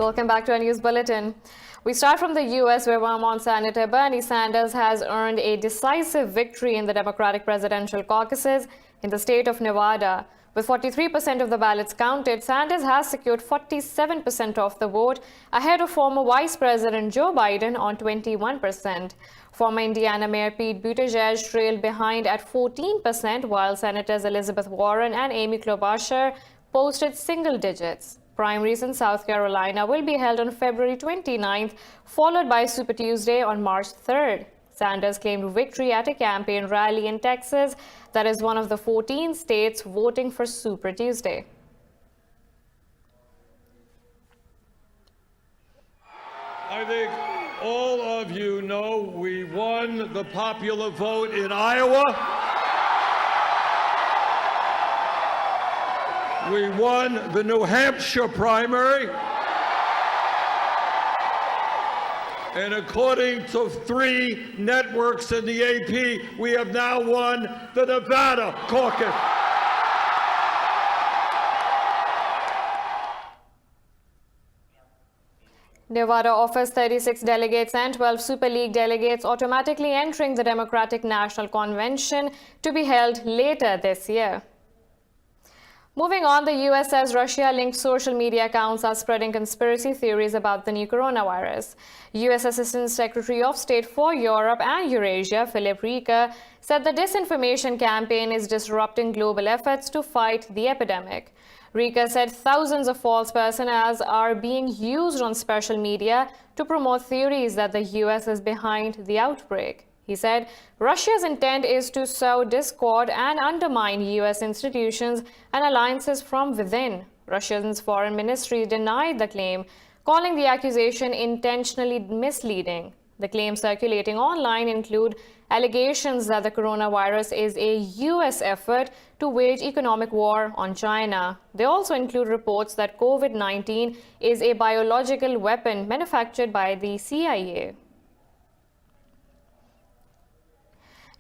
Welcome back to our news bulletin. We start from the U.S., where Vermont Senator Bernie Sanders has earned a decisive victory in the Democratic presidential caucuses in the state of Nevada. With 43% of the ballots counted, Sanders has secured 47% of the vote, ahead of former Vice President Joe Biden on 21%. Former Indiana Mayor Pete Buttigieg trailed behind at 14%, while Senators Elizabeth Warren and Amy Klobuchar posted single digits. Primaries in South Carolina will be held on February 29th, followed by Super Tuesday on March 3rd. Sanders claimed victory at a campaign rally in Texas that is one of the 14 states voting for Super Tuesday. I think all of you know we won the popular vote in Iowa. We won the New Hampshire primary. And according to 3 networks in the AP, we have now won the Nevada caucus. Nevada offers 36 delegates and 12 Super League delegates, automatically entering the Democratic National Convention to be held later this year. Moving on, the U.S. says Russia-linked social media accounts are spreading conspiracy theories about the new coronavirus. U.S. Assistant Secretary of State for Europe and Eurasia, Philip Rieker, said the disinformation campaign is disrupting global efforts to fight the epidemic. Rieker said thousands of false personas are being used on social media to promote theories that the U.S. is behind the outbreak. He said Russia's intent is to sow discord and undermine U.S. institutions and alliances from within. Russia's foreign ministry denied the claim, calling the accusation intentionally misleading. The claims circulating online include allegations that the coronavirus is a U.S. effort to wage economic war on China. They also include reports that COVID-19 is a biological weapon manufactured by the CIA.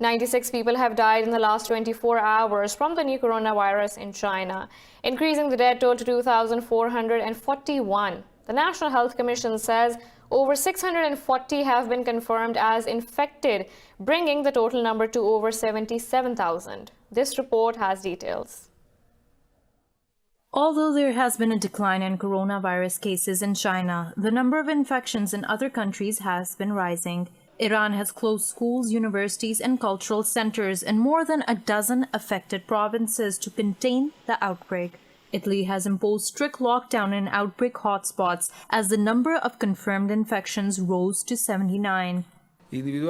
96 people have died in the last 24 hours from the new coronavirus in China, increasing the death toll to 2,441. The National Health Commission says over 640 have been confirmed as infected, bringing the total number to over 77,000. This report has details. Although there has been a decline in coronavirus cases in China, the number of infections in other countries has been rising. Iran has closed schools, universities, and cultural centers in more than a dozen affected provinces to contain the outbreak. Italy has imposed strict lockdown in outbreak hotspots as the number of confirmed infections rose to 79. In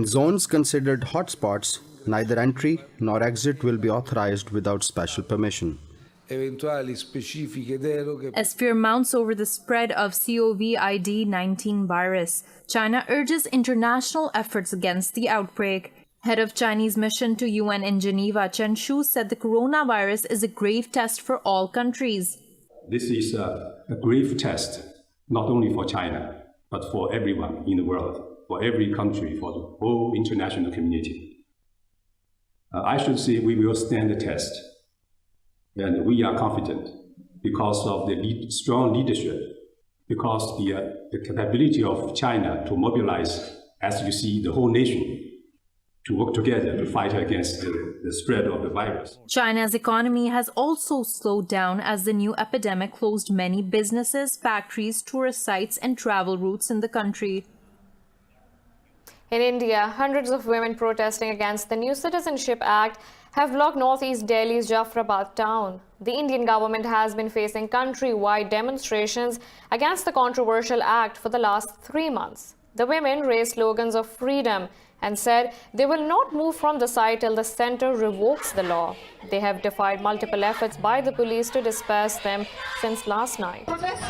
zones considered hotspots, neither entry nor exit will be authorized without special permission. As fear mounts over the spread of COVID-19 virus, China urges international efforts against the outbreak. Head of Chinese mission to UN in Geneva, Chen Shu, said the coronavirus is a grave test for all countries. This is a grave test, not only for China, but for everyone in the world, for every country, for the whole international community. I should say we will stand the test. And we are confident because of the strong leadership, because the capability of China to mobilize, as you see, the whole nation to work together to fight against the spread of the virus. China's economy has also slowed down as the new epidemic closed many businesses, factories, tourist sites, and travel routes in the country. In India, hundreds of women protesting against the new Citizenship Act have blocked northeast Delhi's Jafrabad town. The Indian government has been facing countrywide demonstrations against the controversial act for the last 3 months. The women raised slogans of freedom and said they will not move from the site till the center revokes the law. They have defied multiple efforts by the police to disperse them since last night.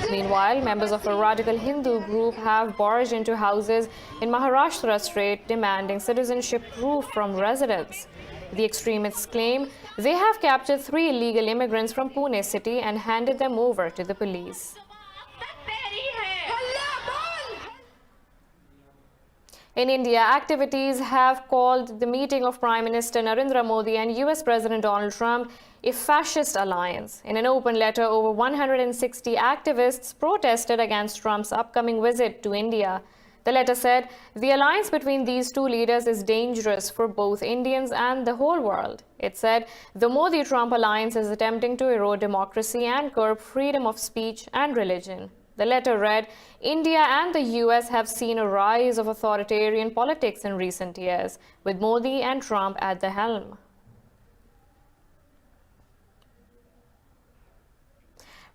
Meanwhile, members of a radical Hindu group have barged into houses in Maharashtra state demanding citizenship proof from residents. The extremists claim they have captured 3 illegal immigrants from Pune city and handed them over to the police. In India, activities have called the meeting of Prime Minister Narendra Modi and US President Donald Trump a fascist alliance. In an open letter, over 160 activists protested against Trump's upcoming visit to India. The letter said, the alliance between these two leaders is dangerous for both Indians and the whole world. It said, the Modi-Trump alliance is attempting to erode democracy and curb freedom of speech and religion. The letter read, India and the US have seen a rise of authoritarian politics in recent years, with Modi and Trump at the helm.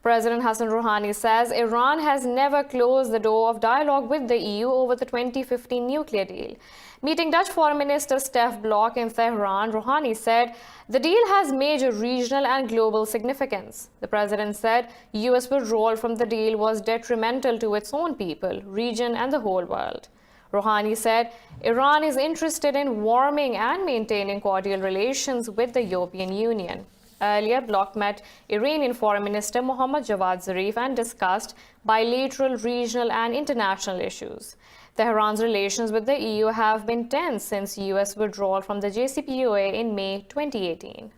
President Hassan Rouhani says Iran has never closed the door of dialogue with the EU over the 2015 nuclear deal. Meeting Dutch Foreign Minister Stef Blok in Tehran, Rouhani said the deal has major regional and global significance. The president said US withdrawal from the deal was detrimental to its own people, region, and the whole world. Rouhani said Iran is interested in warming and maintaining cordial relations with the European Union. Earlier, Blok met Iranian Foreign Minister Mohammad Javad Zarif and discussed bilateral, regional, and international issues. Tehran's relations with the EU have been tense since US withdrawal from the JCPOA in May 2018.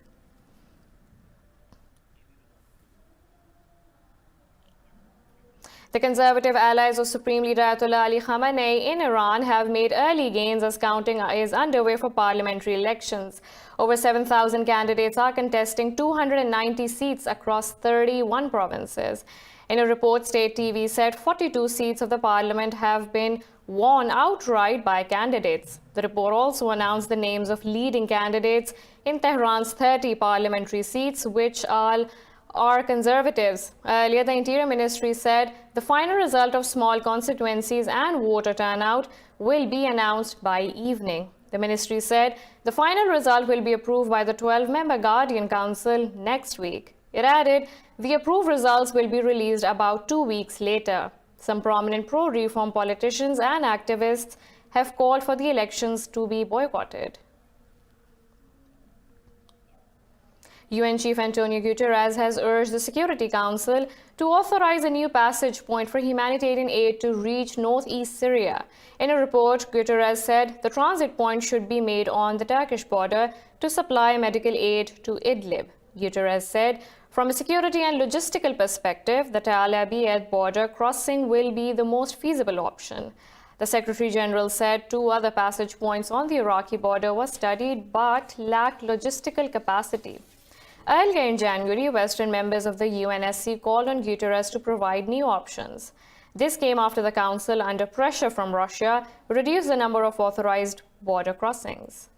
The conservative allies of Supreme Leader Ayatollah Ali Khamenei in Iran have made early gains as counting is underway for parliamentary elections. Over 7,000 candidates are contesting 290 seats across 31 provinces. In a report, State TV said 42 seats of the parliament have been won outright by candidates. The report also announced the names of leading candidates in Tehran's 30 parliamentary seats, which are conservatives. Earlier, the Interior Ministry said the final result of small constituencies and voter turnout will be announced by evening. The ministry said the final result will be approved by the 12-member Guardian Council next week. It added the approved results will be released about 2 weeks later. Some prominent pro-reform politicians and activists have called for the elections to be boycotted. UN Chief Antonio Guterres has urged the Security Council to authorize a new passage point for humanitarian aid to reach northeast Syria. In a report, Guterres said the transit point should be made on the Turkish border to supply medical aid to Idlib. Guterres said, from a security and logistical perspective, the Tal Abyad border crossing will be the most feasible option. The Secretary General said 2 other passage points on the Iraqi border were studied but lacked logistical capacity. Earlier in January, Western members of the UNSC called on Guterres to provide new options. This came after the Council, under pressure from Russia, reduced the number of authorized border crossings.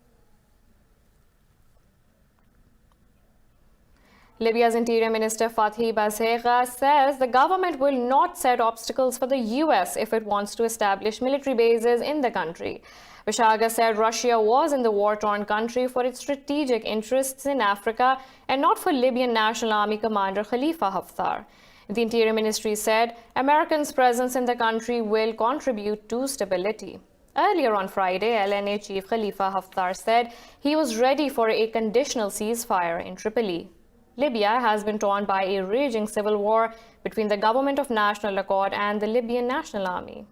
Libya's Interior Minister Fathi Bazega says the government will not set obstacles for the US if it wants to establish military bases in the country. Bashaga said Russia was in the war-torn country for its strategic interests in Africa and not for Libyan National Army Commander Khalifa Haftar. The Interior Ministry said Americans' presence in the country will contribute to stability. Earlier on Friday, LNA Chief Khalifa Haftar said he was ready for a conditional ceasefire in Tripoli. Libya has been torn by a raging civil war between the Government of National Accord and the Libyan National Army.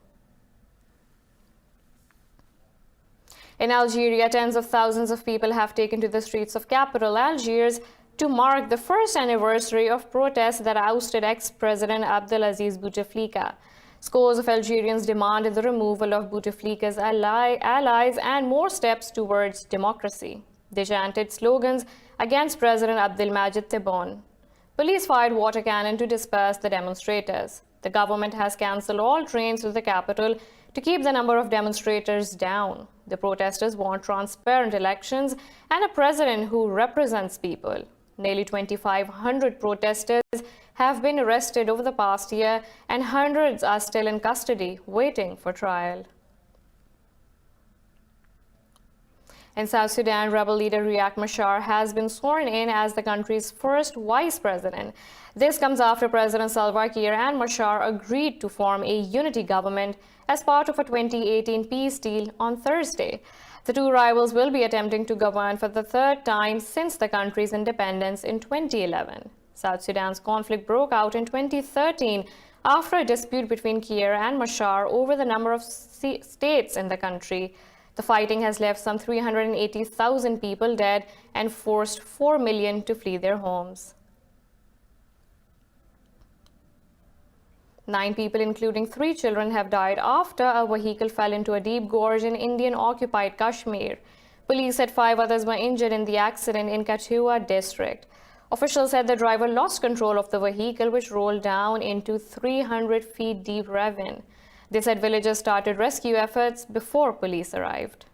In Algeria, tens of thousands of people have taken to the streets of capital Algiers to mark the first anniversary of protests that ousted ex-President Abdelaziz Bouteflika. Scores of Algerians demanded the removal of Bouteflika's allies and more steps towards democracy. They chanted slogans against President Abdelmadjid Tebboune. Police fired water cannon to disperse the demonstrators. The government has cancelled all trains to the capital to keep the number of demonstrators down. The protesters want transparent elections and a president who represents people. Nearly 2,500 protesters have been arrested over the past year, and hundreds are still in custody, waiting for trial. In South Sudan, rebel leader Riek Machar has been sworn in as the country's first vice president. This comes after President Salva Kiir and Machar agreed to form a unity government as part of a 2018 peace deal on Thursday. The two rivals will be attempting to govern for the third time since the country's independence in 2011. South Sudan's conflict broke out in 2013 after a dispute between Kiir and Machar over the number of states in the country. The fighting has left some 380,000 people dead and forced 4 million to flee their homes. 9 people, including 3 children, have died after a vehicle fell into a deep gorge in Indian-occupied Kashmir. Police said 5 others were injured in the accident in Kathua district. Officials said the driver lost control of the vehicle, which rolled down into 300 feet deep ravine. They said villagers started rescue efforts before police arrived.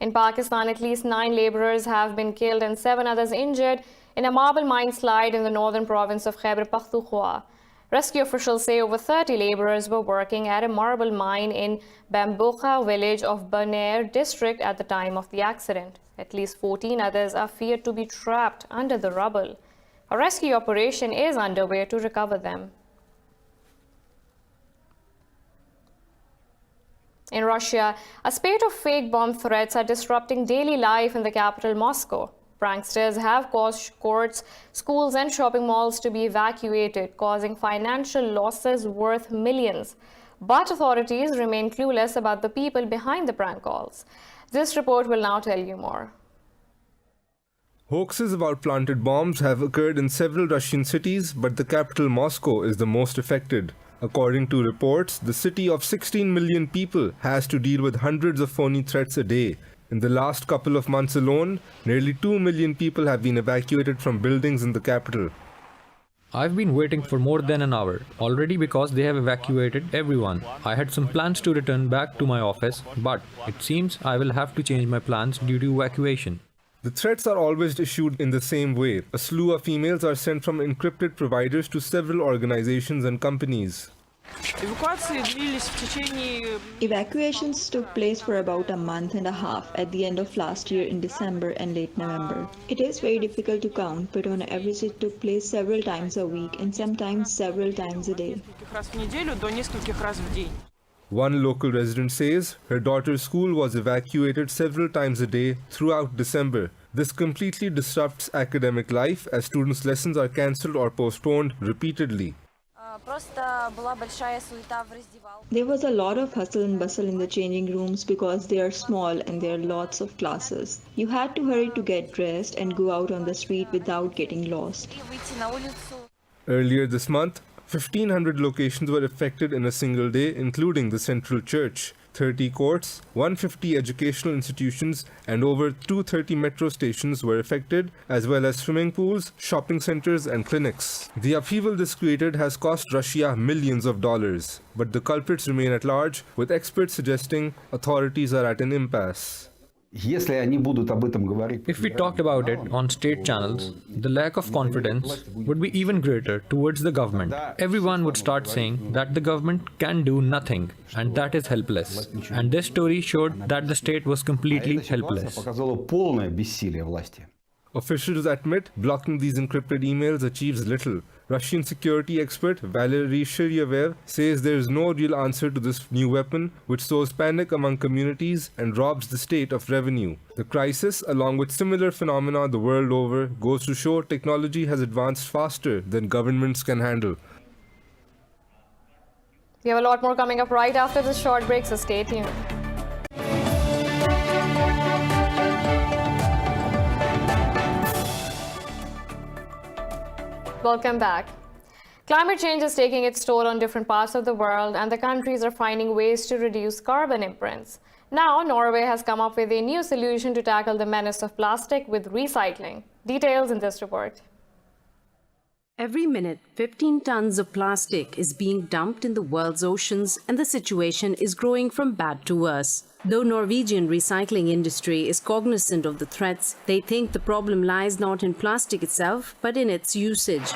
In Pakistan, at least 9 laborers have been killed and 7 others injured in a marble mine slide in the northern province of Khyber Pakhtunkhwa. Rescue officials say over 30 laborers were working at a marble mine in Bambukha village of Baner district at the time of the accident. At least 14 others are feared to be trapped under the rubble. A rescue operation is underway to recover them. In Russia, a spate of fake bomb threats are disrupting daily life in the capital, Moscow. Pranksters have caused courts, schools, and shopping malls to be evacuated, causing financial losses worth millions. But authorities remain clueless about the people behind the prank calls. This report will now tell you more. Hoaxes about planted bombs have occurred in several Russian cities, but the capital Moscow is the most affected. According to reports, the city of 16 million people has to deal with hundreds of phony threats a day. In the last couple of months alone, nearly 2 million people have been evacuated from buildings in the capital. I've been waiting for more than an hour already because they have evacuated everyone. I had some plans to return back to my office, but it seems I will have to change my plans due to evacuation. The threats are always issued in the same way. A slew of emails are sent from encrypted providers to several organizations and companies. Evacuations took place for about a month and a half at the end of last year in December and late November. It is very difficult to count, but on average it took place several times a week and sometimes several times a day. One local resident says her daughter's school was evacuated several times a day throughout December. This completely disrupts academic life as students' lessons are cancelled or postponed repeatedly. There was a lot of hustle and bustle in the changing rooms because they are small and there are lots of classes. You had to hurry to get dressed and go out on the street without getting lost. Earlier this month, 1,500 locations were affected in a single day, including the Central Church, 30 courts, 150 educational institutions, and over 230 metro stations were affected, as well as swimming pools, shopping centers, and clinics. The upheaval this created has cost Russia millions of dollars, but the culprits remain at large, with experts suggesting authorities are at an impasse. If we talked about it on state channels, the lack of confidence would be even greater towards the government. Everyone would start saying that the government can do nothing and that is helpless. And this story showed that the state was completely helpless. Officials admit blocking these encrypted emails achieves little. Russian security expert Valery Shiryayev says there is no real answer to this new weapon, which sows panic among communities and robs the state of revenue. The crisis, along with similar phenomena the world over, goes to show technology has advanced faster than governments can handle. We have a lot more coming up right after this short break, so stay tuned. Welcome back. Climate change is taking its toll on different parts of the world, and the countries are finding ways to reduce carbon imprints. Now, Norway has come up with a new solution to tackle the menace of plastic with recycling. Details in this report. Every minute, 15 tons of plastic is being dumped in the world's oceans, and the situation is growing from bad to worse. Though Norwegian recycling industry is cognizant of the threats, they think the problem lies not in plastic itself, but in its usage.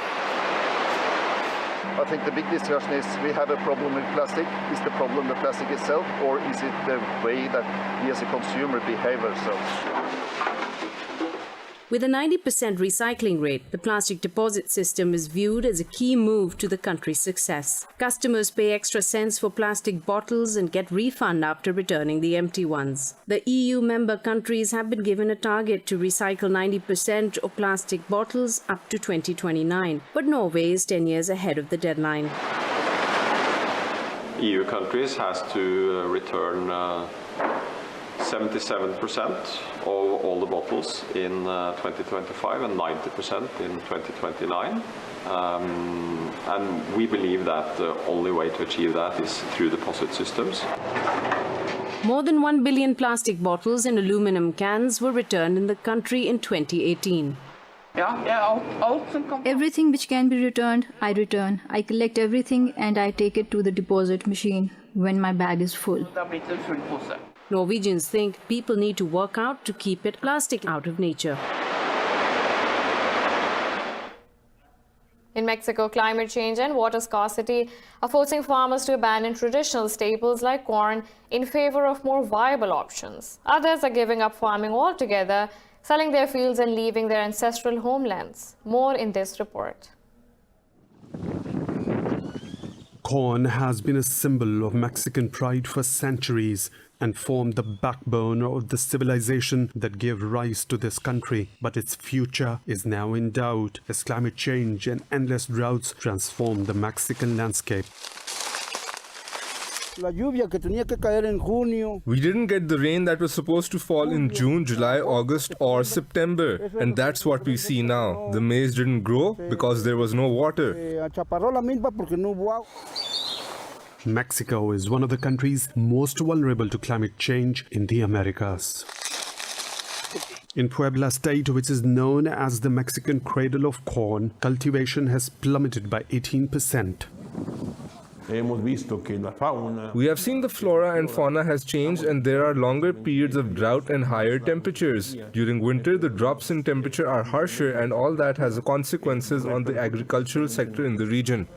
I think the big discussion is we have a problem with plastic. Is the problem the plastic itself, or is it the way that we as a consumer behave ourselves? With a 90% recycling rate, the plastic deposit system is viewed as a key move to the country's success. Customers pay extra cents for plastic bottles and get refund after returning the empty ones. The EU member countries have been given a target to recycle 90% of plastic bottles up to 2029, but Norway is 10 years ahead of the deadline. EU countries has to return 77% of all the bottles in 2025 and 90% in 2029. And we believe that the only way to achieve that is through deposit systems. More than 1 billion plastic bottles and aluminum cans were returned in the country in 2018. Everything which can be returned, I return. I collect everything and I take it to the deposit machine when my bag is full. Norwegians think people need to work out to keep plastic out of nature. In Mexico, climate change and water scarcity are forcing farmers to abandon traditional staples like corn in favor of more viable options. Others are giving up farming altogether, selling their fields and leaving their ancestral homelands. More in this report. Corn has been a symbol of Mexican pride for centuries and formed the backbone of the civilization that gave rise to this country. But its future is now in doubt as climate change and endless droughts transform the Mexican landscape. We didn't get the rain that was supposed to fall in June, July, August or September. And that's what we see now. The maize didn't grow because there was no water. Mexico is one of the countries most vulnerable to climate change in the Americas. In Puebla state, which is known as the Mexican cradle of corn, cultivation has plummeted by 18%. We have seen the flora and fauna has changed and there are longer periods of drought and higher temperatures. During winter, the drops in temperature are harsher and all that has consequences on the agricultural sector in the region.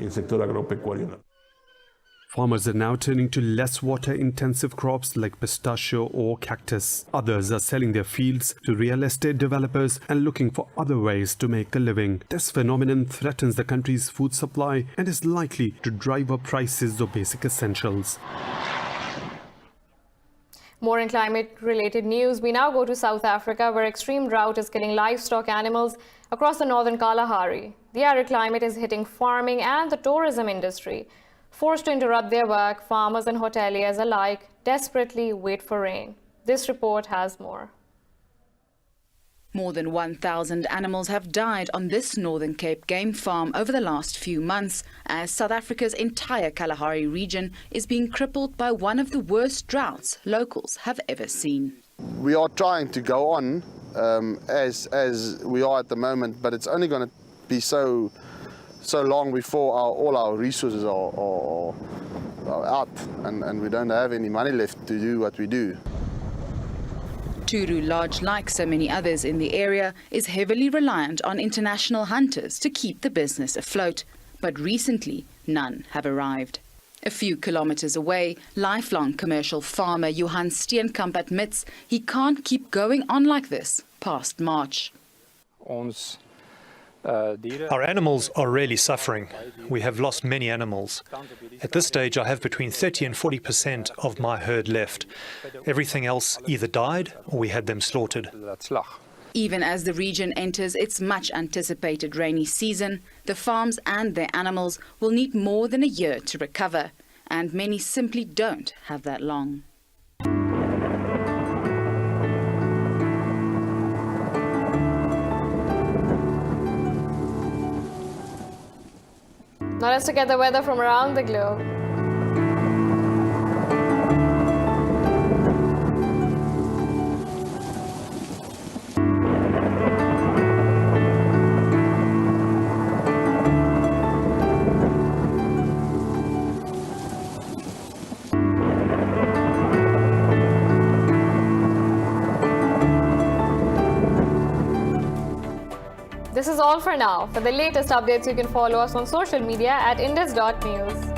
Farmers are now turning to less water-intensive crops like pistachio or cactus. Others are selling their fields to real estate developers and looking for other ways to make a living. This phenomenon threatens the country's food supply and is likely to drive up prices of basic essentials. More in climate-related news, we now go to South Africa, where extreme drought is killing livestock animals across the northern Kalahari. The arid climate is hitting farming and the tourism industry. Forced to interrupt their work, farmers and hoteliers alike desperately wait for rain. This report has more. More than 1,000 animals have died on this Northern Cape game farm over the last few months, as South Africa's entire Kalahari region is being crippled by one of the worst droughts locals have ever seen. We are trying to go on as we are at the moment, but it's only going to be so long before all our resources are out and we don't have any money left to do what we do. Turu Lodge, like so many others in the area, is heavily reliant on international hunters to keep the business afloat, but recently none have arrived. A few kilometers away, lifelong commercial farmer Johan Steenkamp admits he can't keep going on like this past March. Our animals are really suffering. We have lost many animals. At this stage, I have between 30 and 40% of my herd left. Everything else either died or we had them slaughtered. Even as the region enters its much-anticipated rainy season, the farms and their animals will need more than a year to recover, and many simply don't have that long. Now let's look at the weather from around the globe. This is all for now. For the latest updates, you can follow us on social media at indus.news.